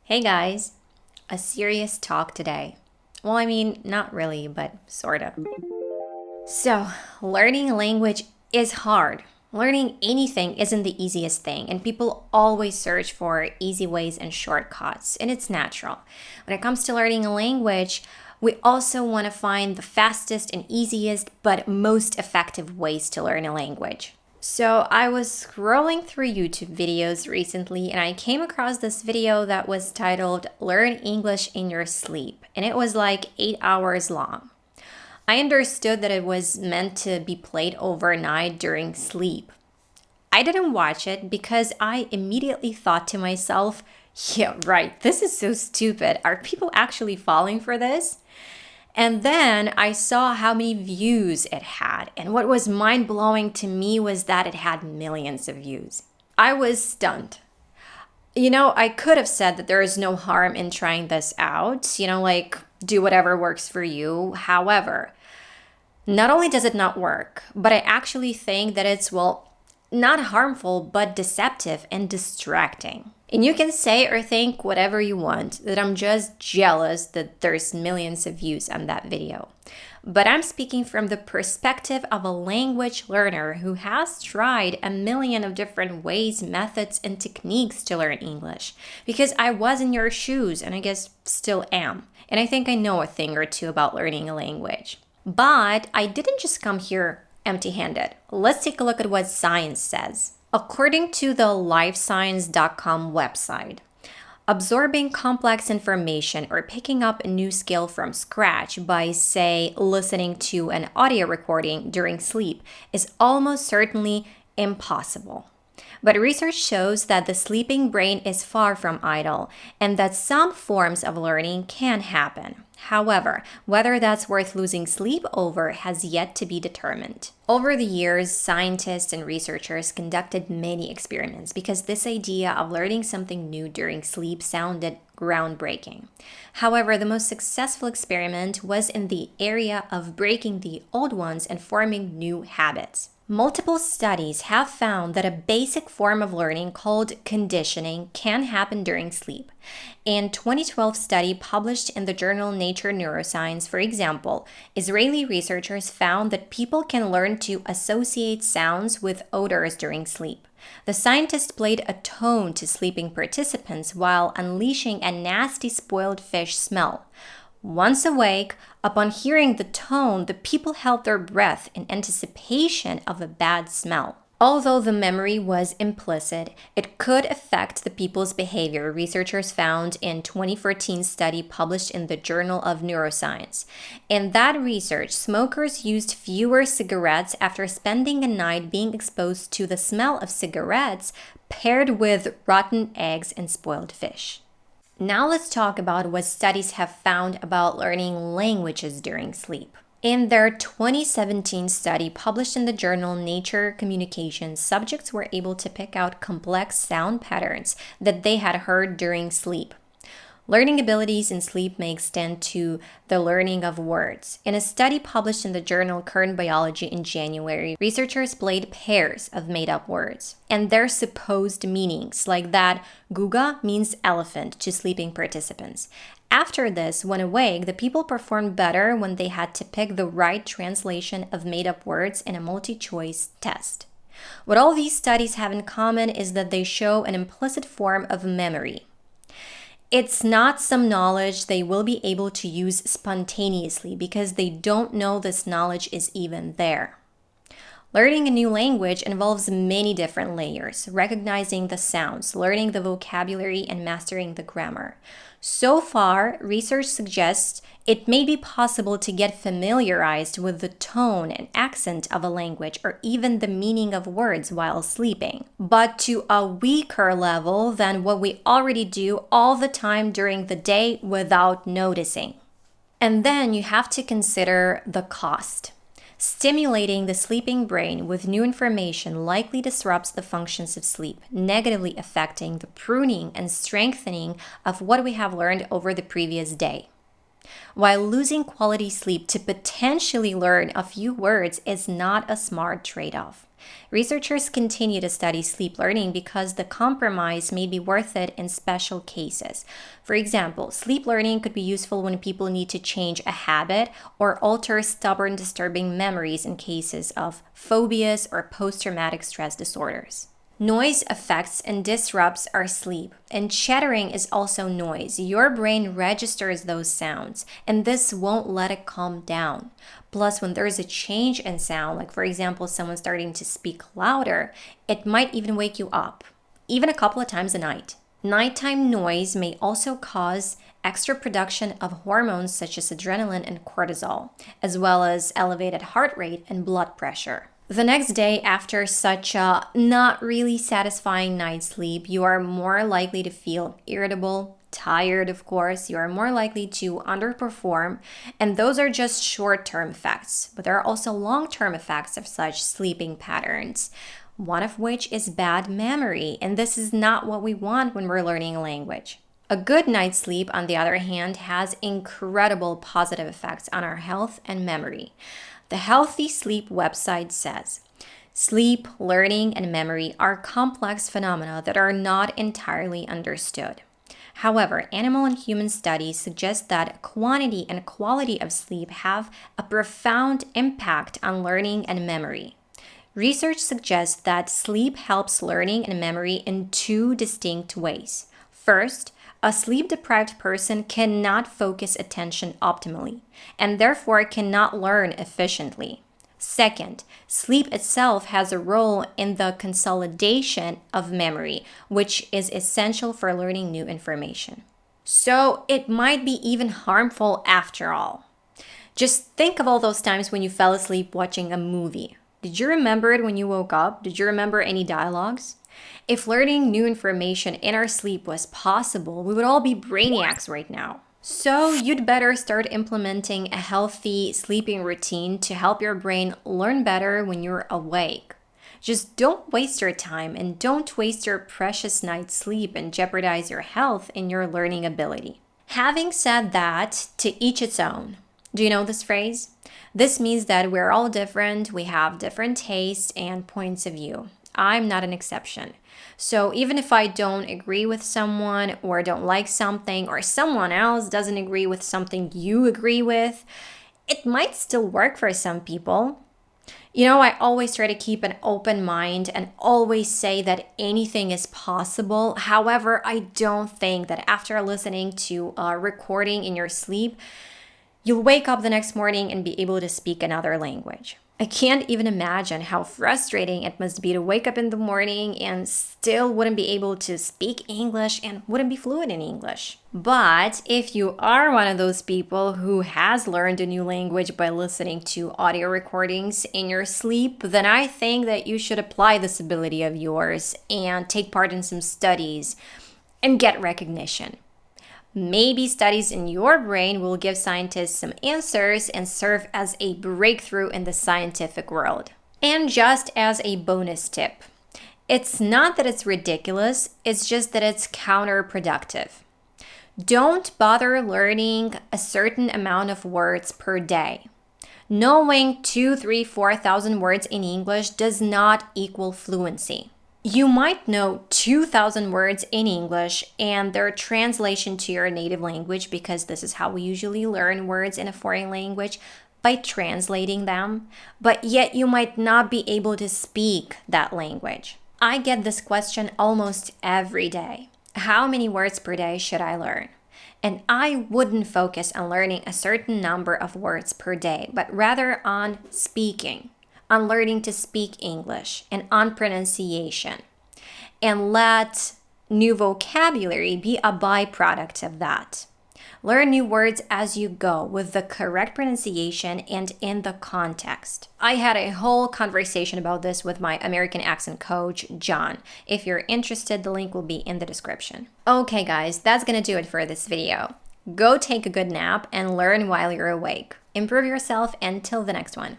Hey guys, a serious talk today. Well, I mean, not really, but sorta. So, learning a language is hard. Learning anything isn't the easiest thing, and people always search for easy ways and shortcuts, and it's natural. When it comes to learning a language, we also want to find the fastest and easiest but most effective ways to learn a language. So, I was scrolling through YouTube videos recently and I came across this video that was titled Learn English in Your Sleep, and it was like 8 hours long. I understood that it was meant to be played overnight during sleep. I didn't watch it because I immediately thought to myself, yeah, right, this is so stupid. Are people actually falling for this? And then I saw how many views it had. And what was mind blowing to me was that it had millions of views. I was stunned. I could have said that there is no harm in trying this out, like do whatever works for you. However, not only does it not work, but I actually think that it's, not harmful, but deceptive and distracting. And you can say or think whatever you want, that I'm just jealous that there's millions of views on that video. But I'm speaking from the perspective of a language learner who has tried a million of different ways, methods, and techniques to learn English. Because I was in your shoes, and I guess still am. And I think I know a thing or two about learning a language. But I didn't just come here empty-handed. Let's take a look at what science says. According to the lifescience.com website, absorbing complex information or picking up a new skill from scratch by, say, listening to an audio recording during sleep is almost certainly impossible. But research shows that the sleeping brain is far from idle and that some forms of learning can happen. However, whether that's worth losing sleep over has yet to be determined. Over the years, scientists and researchers conducted many experiments because this idea of learning something new during sleep sounded groundbreaking. However, the most successful experiment was in the area of breaking the old ones and forming new habits. Multiple studies have found that a basic form of learning called conditioning can happen during sleep. In 2012 study published in the journal Nature Neuroscience, for example, Israeli researchers found that people can learn to associate sounds with odors during sleep. The scientists played a tone to sleeping participants while unleashing a nasty spoiled fish smell. Once awake, upon hearing the tone, the people held their breath in anticipation of a bad smell. Although the memory was implicit, it could affect the people's behavior, researchers found in a 2014 study published in the Journal of Neuroscience. In that research, smokers used fewer cigarettes after spending a night being exposed to the smell of cigarettes paired with rotten eggs and spoiled fish. Now let's talk about what studies have found about learning languages during sleep. In their 2017 study published in the journal Nature Communications, subjects were able to pick out complex sound patterns that they had heard during sleep. Learning abilities in sleep may extend to the learning of words. In a study published in the journal Current Biology in January, researchers played pairs of made-up words and their supposed meanings, like that guga means elephant to sleeping participants. After this, when awake, the people performed better when they had to pick the right translation of made-up words in a multi-choice test. What all these studies have in common is that they show an implicit form of memory. It's not some knowledge they will be able to use spontaneously because they don't know this knowledge is even there. Learning a new language involves many different layers, recognizing the sounds, learning the vocabulary, and mastering the grammar. So far, research suggests it may be possible to get familiarized with the tone and accent of a language or even the meaning of words while sleeping, but to a weaker level than what we already do all the time during the day without noticing. And then you have to consider the cost. Stimulating the sleeping brain with new information likely disrupts the functions of sleep, negatively affecting the pruning and strengthening of what we have learned over the previous day. While losing quality sleep to potentially learn a few words is not a smart trade-off. Researchers continue to study sleep learning because the compromise may be worth it in special cases. For example, sleep learning could be useful when people need to change a habit or alter stubborn, disturbing memories in cases of phobias or post-traumatic stress disorders. Noise affects and disrupts our sleep, and chattering is also noise. Your brain registers those sounds, and this won't let it calm down. Plus, when there's a change in sound, like for example, someone starting to speak louder, it might even wake you up, even a couple of times a night. Nighttime noise may also cause extra production of hormones such as adrenaline and cortisol, as well as elevated heart rate and blood pressure. The next day after such a not really satisfying night's sleep, you are more likely to feel irritable, tired, of course. You are more likely to underperform, and those are just short-term effects. But there are also long-term effects of such sleeping patterns, one of which is bad memory, and this is not what we want when we're learning a language. A good night's sleep, on the other hand, has incredible positive effects on our health and memory. The Healthy Sleep website says, sleep, learning, and memory are complex phenomena that are not entirely understood. However, animal and human studies suggest that quantity and quality of sleep have a profound impact on learning and memory. Research suggests that sleep helps learning and memory in two distinct ways. First, a sleep-deprived person cannot focus attention optimally and therefore cannot learn efficiently. Second, sleep itself has a role in the consolidation of memory, which is essential for learning new information. So it might be even harmful after all. Just think of all those times when you fell asleep watching a movie. Did you remember it when you woke up? Did you remember any dialogues? If learning new information in our sleep was possible, we would all be brainiacs right now. So you'd better start implementing a healthy sleeping routine to help your brain learn better when you're awake. Just don't waste your time and don't waste your precious night's sleep and jeopardize your health and your learning ability. Having said that, to each its own. Do you know this phrase? This means that we're all different, we have different tastes and points of view. I'm not an exception. So even if I don't agree with someone or don't like something or someone else doesn't agree with something you agree with, it might still work for some people. You know, I always try to keep an open mind and always say that anything is possible. However, I don't think that after listening to a recording in your sleep, you'll wake up the next morning and be able to speak another language. I can't even imagine how frustrating it must be to wake up in the morning and still wouldn't be able to speak English and wouldn't be fluent in English. But if you are one of those people who has learned a new language by listening to audio recordings in your sleep, then I think that you should apply this ability of yours and take part in some studies and get recognition. Maybe studies in your brain will give scientists some answers and serve as a breakthrough in the scientific world. And just as a bonus tip, it's not that it's ridiculous, it's just that it's counterproductive. Don't bother learning a certain amount of words per day. Knowing 2,000, 3,000, 4,000 words in English does not equal fluency. You might know 2,000 words in English and their translation to your native language, because this is how we usually learn words in a foreign language, by translating them, but yet you might not be able to speak that language. I get this question almost every day. How many words per day should I learn? And I wouldn't focus on learning a certain number of words per day, but rather on speaking. On learning to speak English and on pronunciation, and let new vocabulary be a byproduct of that. Learn new words as you go with the correct pronunciation and in the context. I had a whole conversation about this with my American accent coach, John. If you're interested, the link will be in the description. Okay guys, that's gonna do it for this video. Go take a good nap and learn while you're awake. Improve yourself until the next one.